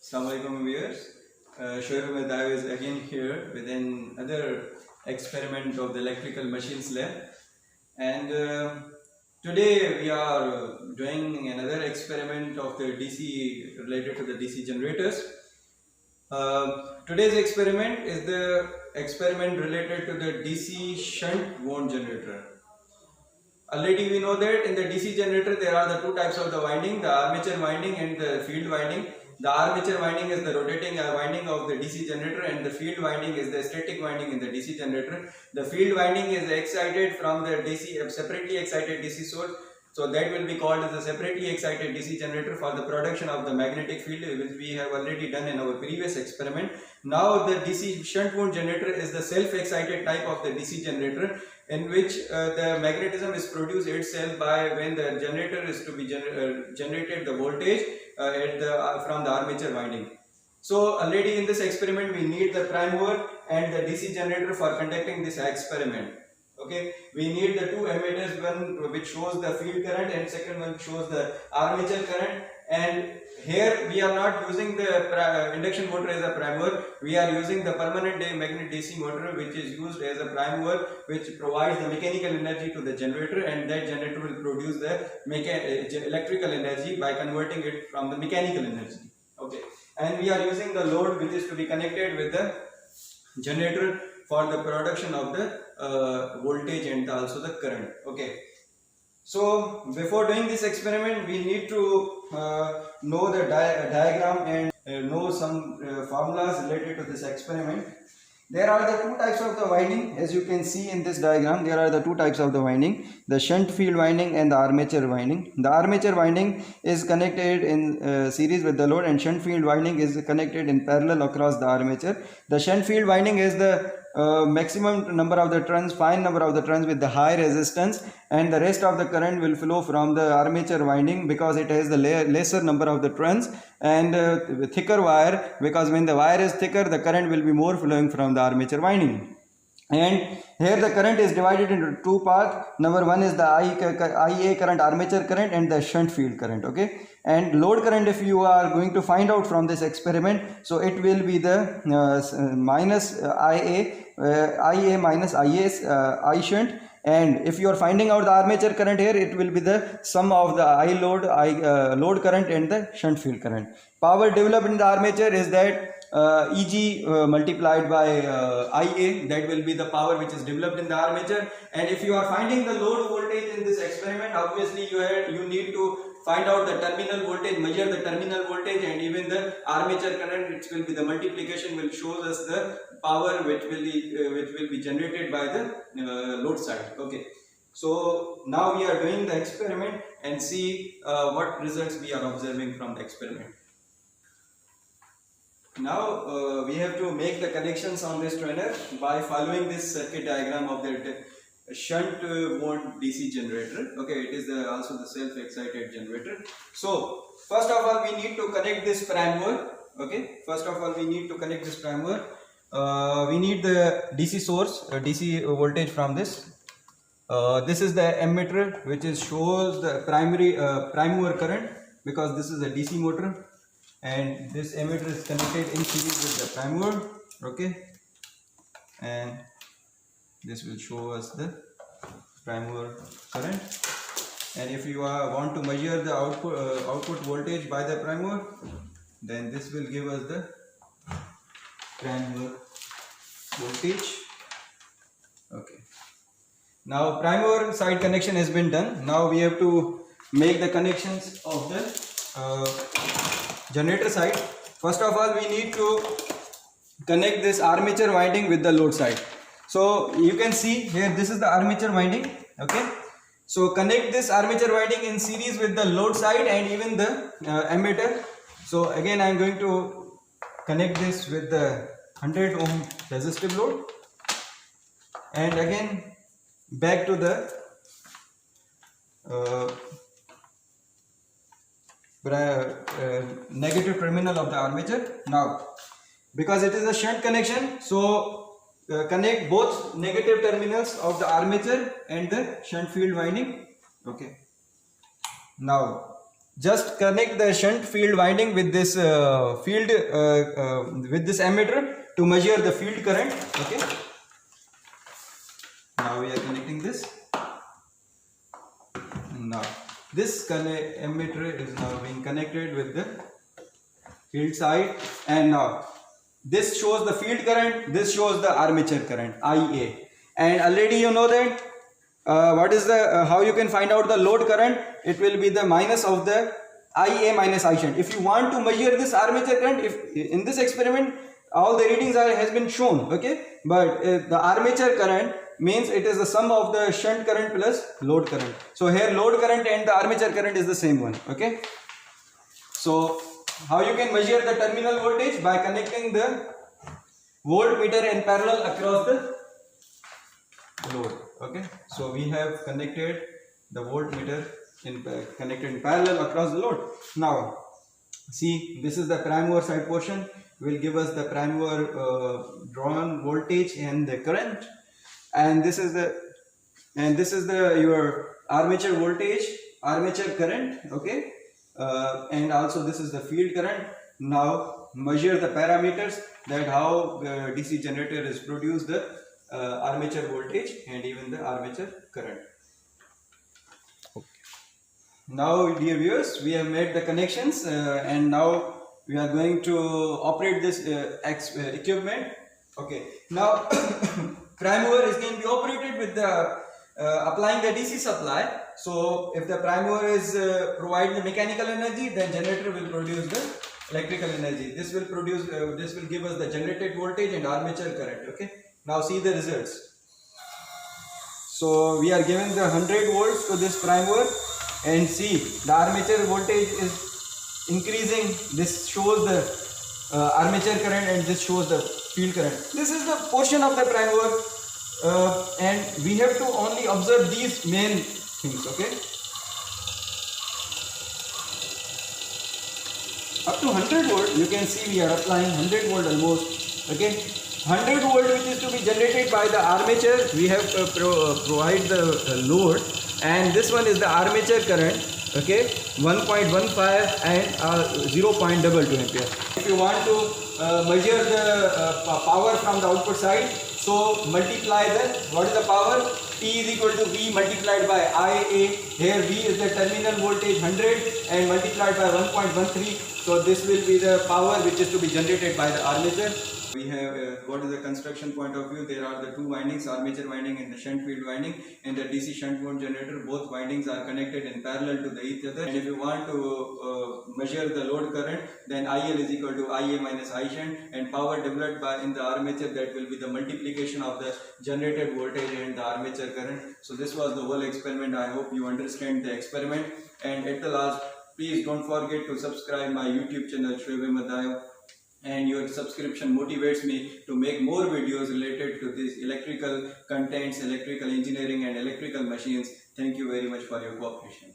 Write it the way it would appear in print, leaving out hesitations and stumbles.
Assalamualaikum viewers. Shoaib Ahmed is again here with another experiment of the electrical machines lab, and today we are doing another experiment of the DC related to the DC generators. Today's experiment is the experiment related to the DC shunt wound generator. Already we know that in the DC generator there are the two types of the winding, the armature winding and the field winding. The armature winding is the rotating winding of the DC generator, and the field winding is the static winding in the DC generator. The field winding is excited from the DC, separately excited DC source. So that will be called as a separately excited DC generator for the production of the magnetic field, which we have already done in our previous experiment. Now the DC shunt wound generator is the self-excited type of the DC generator, in which the magnetism is produced itself by when the generator is to be generated the voltage from the armature winding. So already in this experiment we need the prime mover and the DC generator for conducting this experiment. Okay, we need the two emitters, one which shows the field current and second one shows the armature current. And here we are not using the induction motor as a prime mover, we are using the permanent magnet DC motor, which is used as a prime mover, which provides the mechanical energy to the generator, and that generator will produce the electrical energy by converting it from the mechanical energy. Okay, and we are using the load which is to be connected with the generator for the production of the voltage and also the current. Okay, so before doing this experiment we need to know the diagram and know some formulas related to this experiment. There are the two types of the winding, as you can see in this diagram. There are the two types of the winding, the shunt field winding and the armature winding. The armature winding is connected in series with the load, and shunt field winding is connected in parallel across the armature. The shunt field winding is the maximum number of the turns, fine number of the turns with the high resistance, and the rest of the current will flow from the armature winding because it has the lesser number of the turns and thicker wire, because when the wire is thicker the current will be more flowing from the armature winding. And here the current is divided into two parts. Number one is the IA current, armature current, and the shunt field current. Okay, and load current, if you are going to find out from this experiment, so it will be the minus IA minus I shunt. And if you are finding out the armature current here, it will be the sum of the load current and the shunt field current. Power developed in the armature is that Eg multiplied by Ia, that will be the power which is developed in the armature. And if you are finding the load voltage in this experiment, obviously you need to find out the terminal voltage, measure the terminal voltage, and even the armature current, which will be the multiplication, will show us the power which will be generated by the load side. Okay, so now we are doing the experiment and see what results we are observing from the experiment. Now we have to make the connections on this trainer by following this circuit diagram of the shunt wound DC generator. Okay, it is also the self-excited generator. So first of all we need to connect this prime mover. Okay, first of all we need to connect this prime mover. We need the DC source, DC voltage from this. This is the ammeter which shows the prime mover current, because this is a DC motor, and this ammeter is connected in series with the prime mover. Okay, and this will show us the prime mover current. And if you want to measure the output voltage by the prime mover, then this will give us the prime mover voltage. Okay, now prime mover side connection has been done. Now we have to make the connections of the generator side. First of all we need to connect this armature winding with the load side. So you can see here, this is the armature winding. Okay, so connect this armature winding in series with the load side and even the ammeter. So again I am going to connect this with the 100 ohm resistive load, and again back to the negative terminal of the armature. Now because it is a shunt connection, so connect both negative terminals of the armature and the shunt field winding. Okay, now just connect the shunt field winding with this with this ammeter to measure the field current. Okay. Now we are connecting this. Now this ammeter is now being connected with the field side, and now this shows the field current, this shows the armature current, IA. And already you know that what is the how you can find out the load current. It will be the minus of the IA minus I shunt. If you want to measure this armature current, if in this experiment all the readings has been shown, okay, but the armature current means it is the sum of the shunt current plus load current. So here load current and the armature current is the same one. Okay, so how you can measure the terminal voltage? By connecting the voltmeter in parallel across the load. Okay, so we have connected the voltmeter connected in parallel across the load. Now see, this is the prime mover side portion, will give us the prime mover drawn voltage and the current, and this is the your armature voltage, armature current. Okay, and also this is the field current. Now measure the parameters, that how the DC generator is produce the armature voltage and even the armature current. Okay. Now dear viewers, we have made the connections and now we are going to operate this equipment. Okay, now prime mover is going to be operated with the applying the DC supply. So if the prime mover is provide the mechanical energy, then generator will produce the electrical energy. This will produce this will give us the generated voltage and armature current. Okay, now see the results. So we are giving the 100 volts to this prime mover, and see the armature voltage is increasing. This shows the armature current and this shows the field current. This is the portion of the prime mover. And we have to only observe these main things. Okay, up to 100 volt you can see we are applying 100 volt almost. Okay, 100 volt which is to be generated by the armature, we have provide the load, and this one is the armature current. Okay, 1.15 and 0.22 ampere. If you want to measure the power from the output side, so multiply what is the power? P is equal to V multiplied by IA. Here V is the terminal voltage 100 and multiplied by 1.13. So this will be the power which is to be generated by the armature. We have what is the construction point of view. There are the two windings, armature winding and the shunt field winding. In the DC shunt mode generator, both windings are connected in parallel to each other. And if you want to measure the load current, then IL is equal to IA minus I shunt, and power developed by in the armature, that will be the multiplication of the generated voltage and the armature current. So this was the whole experiment. I hope you understand the experiment. And at the last, please don't forget to subscribe my YouTube channel Shoaib Ahmed Dayo. And your subscription motivates me to make more videos related to these electrical contents, electrical engineering and electrical machines. Thank you very much for your cooperation.